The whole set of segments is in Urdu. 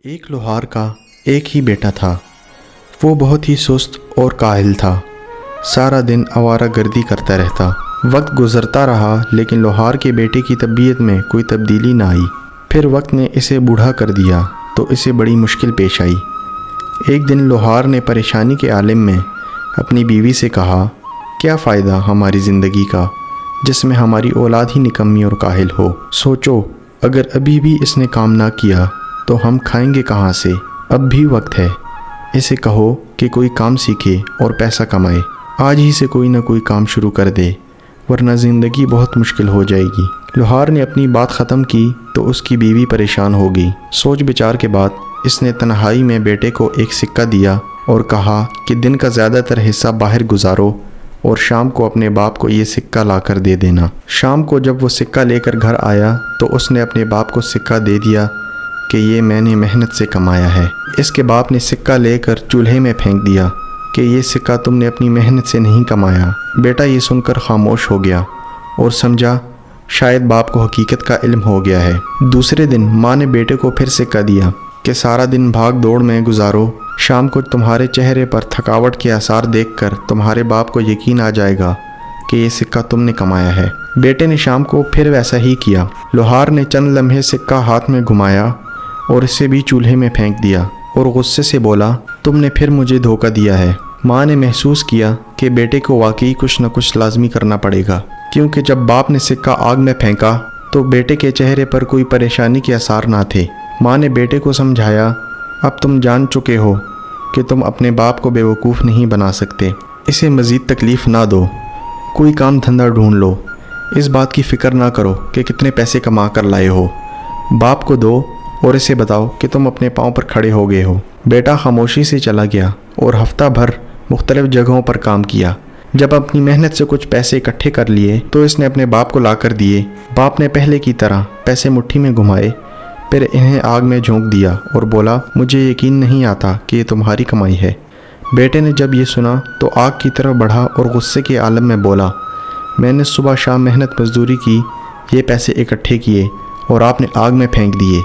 ایک لوہار کا ایک ہی بیٹا تھا۔ وہ بہت ہی سست اور کاہل تھا، سارا دن آوارہ گردی کرتا رہتا۔ وقت گزرتا رہا لیکن لوہار کے بیٹے کی طبیعت میں کوئی تبدیلی نہ آئی۔ پھر وقت نے اسے بوڑھا کر دیا تو اسے بڑی مشکل پیش آئی۔ ایک دن لوہار نے پریشانی کے عالم میں اپنی بیوی سے کہا، کیا فائدہ ہماری زندگی کا جس میں ہماری اولاد ہی نکمی اور کاہل ہو؟ سوچو، اگر ابھی بھی اس نے کام نہ کیا تو ہم کھائیں گے کہاں سے؟ اب بھی وقت ہے، اسے کہو کہ کوئی کام سیکھے اور پیسہ کمائے۔ آج ہی سے کوئی نہ کوئی کام شروع کر دے ورنہ زندگی بہت مشکل ہو جائے گی۔ لوہار نے اپنی بات ختم کی تو اس کی بیوی پریشان ہو گئی۔ سوچ بچار کے بعد اس نے تنہائی میں بیٹے کو ایک سکہ دیا اور کہا کہ دن کا زیادہ تر حصہ باہر گزارو اور شام کو اپنے باپ کو یہ سکہ لا کر دے دینا۔ شام کو جب وہ سکہ لے کر گھر آیا تو اس نے اپنے باپ کو سکہ دے دیا کہ یہ میں نے محنت سے کمایا ہے۔ اس کے باپ نے سکہ لے کر چولہے میں پھینک دیا کہ یہ سکہ تم نے اپنی محنت سے نہیں کمایا۔ بیٹا یہ سن کر خاموش ہو گیا اور سمجھا شاید باپ کو حقیقت کا علم ہو گیا ہے۔ دوسرے دن ماں نے بیٹے کو پھر سکہ دیا کہ سارا دن بھاگ دوڑ میں گزارو، شام کو تمہارے چہرے پر تھکاوٹ کے آثار دیکھ کر تمہارے باپ کو یقین آ جائے گا کہ یہ سکہ تم نے کمایا ہے۔ بیٹے نے شام کو پھر ویسا ہی کیا۔ لوہار نے چند لمحے سکہ ہاتھ میں گھمایا اور اسے بھی چولہے میں پھینک دیا اور غصے سے بولا، تم نے پھر مجھے دھوکہ دیا ہے۔ ماں نے محسوس کیا کہ بیٹے کو واقعی کچھ نہ کچھ لازمی کرنا پڑے گا، کیونکہ جب باپ نے سکہ آگ میں پھینکا تو بیٹے کے چہرے پر کوئی پریشانی کے آثار نہ تھے۔ ماں نے بیٹے کو سمجھایا، اب تم جان چکے ہو کہ تم اپنے باپ کو بیوقوف نہیں بنا سکتے، اسے مزید تکلیف نہ دو، کوئی کام دھندہ ڈھونڈ لو، اس بات کی فکر نہ کرو کہ کتنے پیسے کما کر لائے ہو، باپ کو دو اور اسے بتاؤ کہ تم اپنے پاؤں پر کھڑے ہو گئے ہو۔ بیٹا خاموشی سے چلا گیا اور ہفتہ بھر مختلف جگہوں پر کام کیا۔ جب اپنی محنت سے کچھ پیسے اکٹھے کر لیے تو اس نے اپنے باپ کو لا کر دیے۔ باپ نے پہلے کی طرح پیسے مٹھی میں گھمائے، پھر انہیں آگ میں جھونک دیا اور بولا، مجھے یقین نہیں آتا کہ یہ تمہاری کمائی ہے۔ بیٹے نے جب یہ سنا تو آگ کی طرف بڑھا اور غصے کے عالم میں بولا، میں نے صبح شام محنت مزدوری کی، یہ پیسے اکٹھے کیے اور آپ نے آگ میں پھینک دیے۔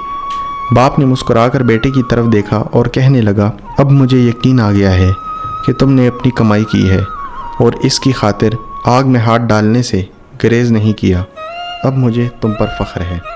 باپ نے مسکرا کر بیٹے کی طرف دیکھا اور کہنے لگا، اب مجھے یقین آ گیا ہے کہ تم نے اپنی کمائی کی ہے اور اس کی خاطر آگ میں ہاتھ ڈالنے سے گریز نہیں کیا۔ اب مجھے تم پر فخر ہے۔